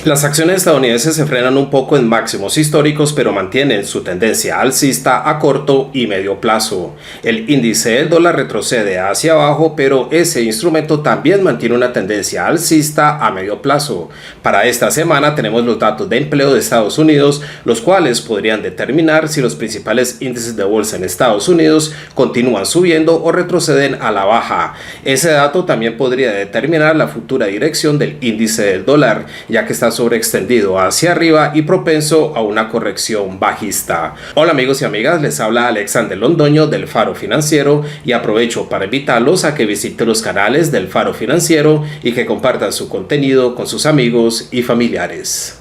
Las acciones estadounidenses se frenan un poco en máximos históricos, pero mantienen su tendencia alcista a corto y medio plazo. El índice del dólar retrocede hacia abajo, pero ese instrumento también mantiene una tendencia alcista a medio plazo. Para esta semana tenemos los datos de empleo de Estados Unidos, los cuales podrían determinar si los principales índices de bolsa en Estados Unidos continúan subiendo o retroceden a la baja. Ese dato también podría determinar la futura dirección del índice del dólar, ya que está sobreextendido hacia arriba y propenso a una corrección bajista. Hola amigos y amigas, les habla Alexander Londoño del Faro Financiero y aprovecho para invitarlos a que visiten los canales del Faro Financiero y que compartan su contenido con sus amigos y familiares.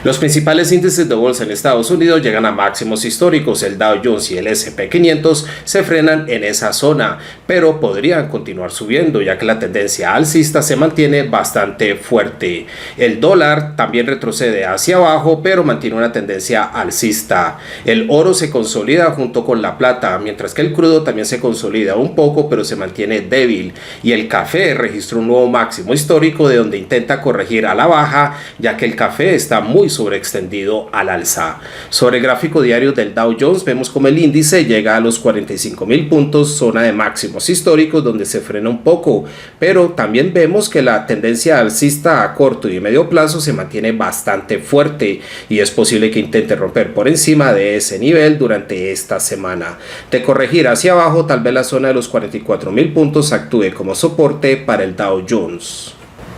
Los principales índices de bolsa en Estados Unidos llegan a máximos históricos. El Dow Jones y el S&P 500 se frenan en esa zona, pero podrían continuar subiendo ya que la tendencia alcista se mantiene bastante fuerte. El dólar también retrocede hacia abajo, pero mantiene una tendencia alcista. El oro se consolida junto con la plata, mientras que el crudo también se consolida un poco, pero se mantiene débil. Y el café registró un nuevo máximo histórico de donde intenta corregir a la baja, ya que el café está muy sobreextendido al alza. Sobre el gráfico diario del Dow Jones vemos como el índice llega a los 45.000 puntos, zona de máximos históricos donde se frena un poco, pero también vemos que la tendencia alcista a corto y medio plazo se mantiene bastante fuerte y es posible que intente romper por encima de ese nivel durante esta semana. De corregir hacia abajo, tal vez la zona de los 44.000 puntos actúe como soporte para el Dow Jones.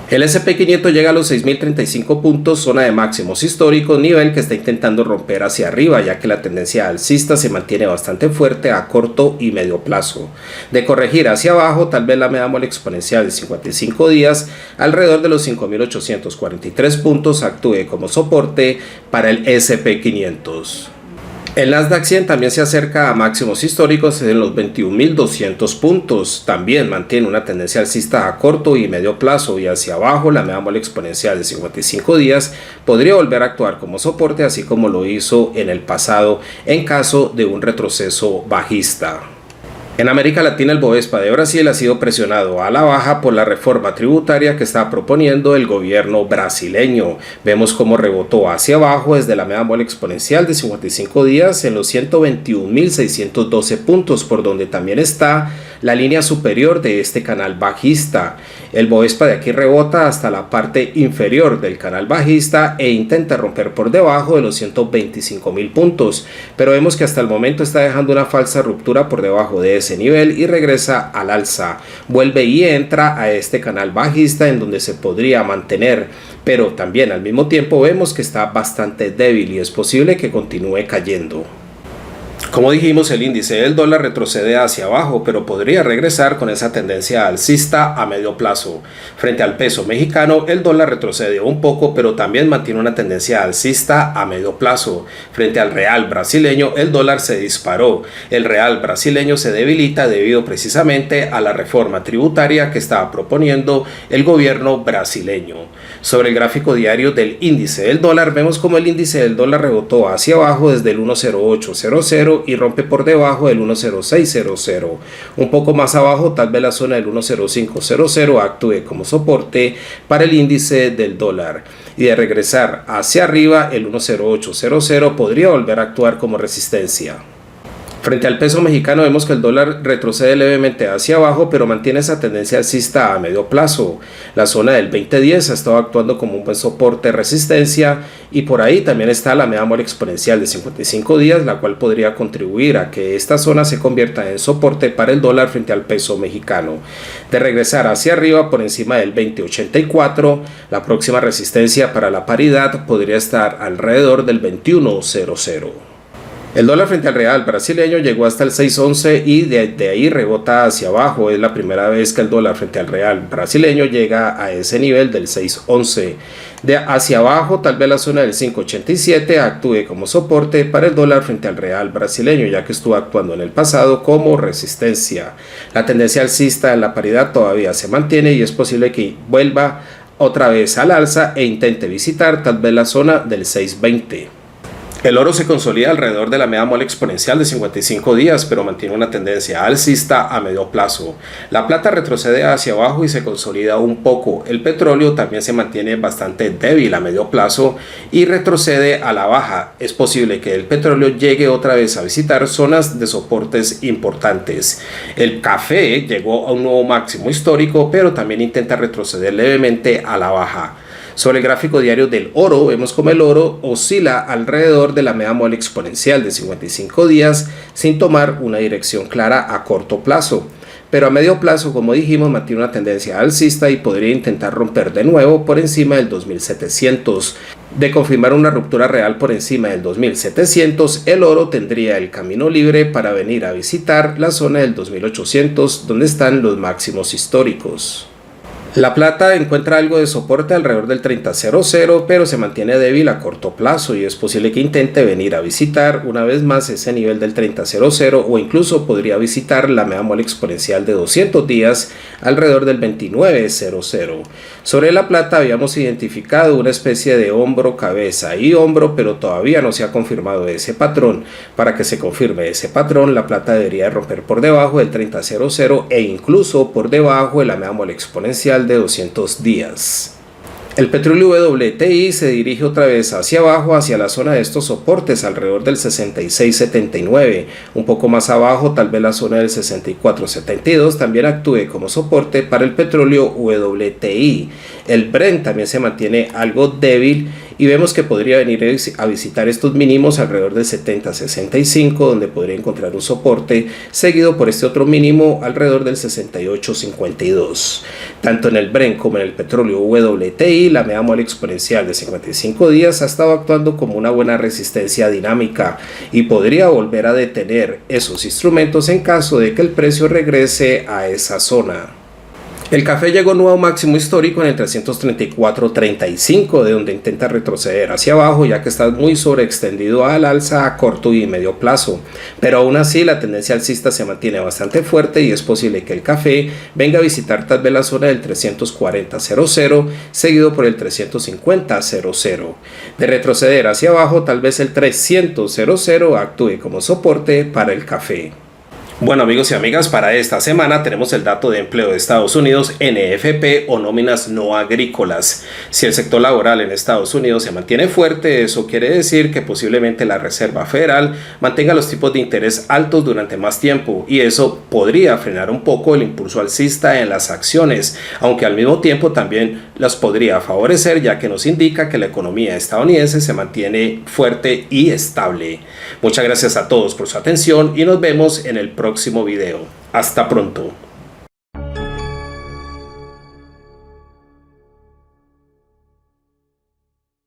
El S&P 500 llega a los 6.035 puntos, zona de máximos históricos, nivel que está intentando romper hacia arriba, ya que la tendencia alcista se mantiene bastante fuerte a corto y medio plazo. De corregir hacia abajo, tal vez la media móvil exponencial de 55 días, alrededor de los 5.843 puntos, actúe como soporte para el S&P 500. El Nasdaq 100 también se acerca a máximos históricos en los 21.200 puntos. También mantiene una tendencia alcista a corto y medio plazo y hacia abajo la media móvil exponencial de 55 días podría volver a actuar como soporte, así como lo hizo en el pasado en caso de un retroceso bajista. En América Latina, el Bovespa de Brasil ha sido presionado a la baja por la reforma tributaria que está proponiendo el gobierno brasileño. Vemos cómo rebotó hacia abajo desde la media móvil exponencial de 55 días en los 121.612 puntos, por donde también está la línea superior de este canal bajista. El Bovespa de aquí rebota hasta la parte inferior del canal bajista e intenta romper por debajo de los 125.000 puntos, pero vemos que hasta el momento está dejando una falsa ruptura por debajo de ese nivel y regresa al alza. Vuelve y entra a este canal bajista en donde se podría mantener, pero también al mismo tiempo vemos que está bastante débil y es posible que continúe cayendo. Como dijimos, el índice del dólar retrocede hacia abajo, pero podría regresar con esa tendencia alcista a medio plazo. Frente al peso mexicano, el dólar retrocede un poco, pero también mantiene una tendencia alcista a medio plazo. Frente al real brasileño, el dólar se disparó. El real brasileño se debilita debido precisamente a la reforma tributaria que estaba proponiendo el gobierno brasileño. Sobre el gráfico diario del índice del dólar, vemos como el índice del dólar rebotó hacia abajo desde el 1.0800 y rompe por debajo del 1.0600. Un poco más abajo, tal vez la zona del 1.0500 actúe como soporte para el índice del dólar. Y de regresar hacia arriba, el 1.0800 podría volver a actuar como resistencia. Frente al peso mexicano vemos que el dólar retrocede levemente hacia abajo, pero mantiene esa tendencia alcista a medio plazo. La zona del 2010 ha estado actuando como un buen soporte de resistencia y por ahí también está la media móvil exponencial de 55 días, la cual podría contribuir a que esta zona se convierta en soporte para el dólar frente al peso mexicano. De regresar hacia arriba por encima del 2084, la próxima resistencia para la paridad podría estar alrededor del 2100. El dólar frente al real brasileño llegó hasta el 6.11 y de ahí rebota hacia abajo. Es la primera vez que el dólar frente al real brasileño llega a ese nivel del 6.11. De hacia abajo, tal vez la zona del 5.87 actúe como soporte para el dólar frente al real brasileño, ya que estuvo actuando en el pasado como resistencia. La tendencia alcista en la paridad todavía se mantiene y es posible que vuelva otra vez al alza e intente visitar tal vez la zona del 6.20. El oro se consolida alrededor de la media móvil exponencial de 55 días, pero mantiene una tendencia alcista a medio plazo. La plata retrocede hacia abajo y se consolida un poco. El petróleo también se mantiene bastante débil a medio plazo y retrocede a la baja. Es posible que el petróleo llegue otra vez a visitar zonas de soportes importantes. El café llegó a un nuevo máximo histórico, pero también intenta retroceder levemente a la baja. Sobre el gráfico diario del oro, vemos como el oro oscila alrededor de la media móvil exponencial de 55 días sin tomar una dirección clara a corto plazo. Pero a medio plazo, como dijimos, mantiene una tendencia alcista y podría intentar romper de nuevo por encima del 2700. De confirmar una ruptura real por encima del 2700, el oro tendría el camino libre para venir a visitar la zona del 2800, donde están los máximos históricos. La plata encuentra algo de soporte alrededor del 30.00, pero se mantiene débil a corto plazo y es posible que intente venir a visitar una vez más ese nivel del 30.00 o incluso podría visitar la media móvil exponencial de 200 días alrededor del 29.00. Sobre la plata habíamos identificado una especie de hombro, cabeza y hombro, pero todavía no se ha confirmado ese patrón. Para que se confirme ese patrón, la plata debería romper por debajo del 30.00 e incluso por debajo de la media móvil exponencial de 200 días. El petróleo WTI se dirige otra vez hacia abajo, hacia la zona de estos soportes alrededor del 66.79, un poco más abajo tal vez la zona del 64.72 también actúe como soporte para el petróleo WTI. El Brent también se mantiene algo débil y vemos que podría venir a visitar estos mínimos alrededor del 70.65, donde podría encontrar un soporte, seguido por este otro mínimo alrededor del 68.52. Tanto en el Brent como en el petróleo WTI, la media móvil exponencial de 55 días ha estado actuando como una buena resistencia dinámica y podría volver a detener esos instrumentos en caso de que el precio regrese a esa zona. El café llegó a un nuevo máximo histórico en el 334.35, de donde intenta retroceder hacia abajo ya que está muy sobreextendido al alza a corto y medio plazo, pero aún así la tendencia alcista se mantiene bastante fuerte y es posible que el café venga a visitar tal vez la zona del 340.00 seguido por el 350.00. De retroceder hacia abajo tal vez el 300.00 actúe como soporte para el café. Bueno, amigos y amigas, para esta semana tenemos el dato de empleo de Estados Unidos, NFP o nóminas no agrícolas. Si el sector laboral en Estados Unidos se mantiene fuerte, eso quiere decir que posiblemente la Reserva Federal mantenga los tipos de interés altos durante más tiempo y eso podría frenar un poco el impulso alcista en las acciones, aunque al mismo tiempo también las podría favorecer ya que nos indica que la economía estadounidense se mantiene fuerte y estable. Muchas gracias a todos por su atención y nos vemos en el próximo video. Hasta pronto.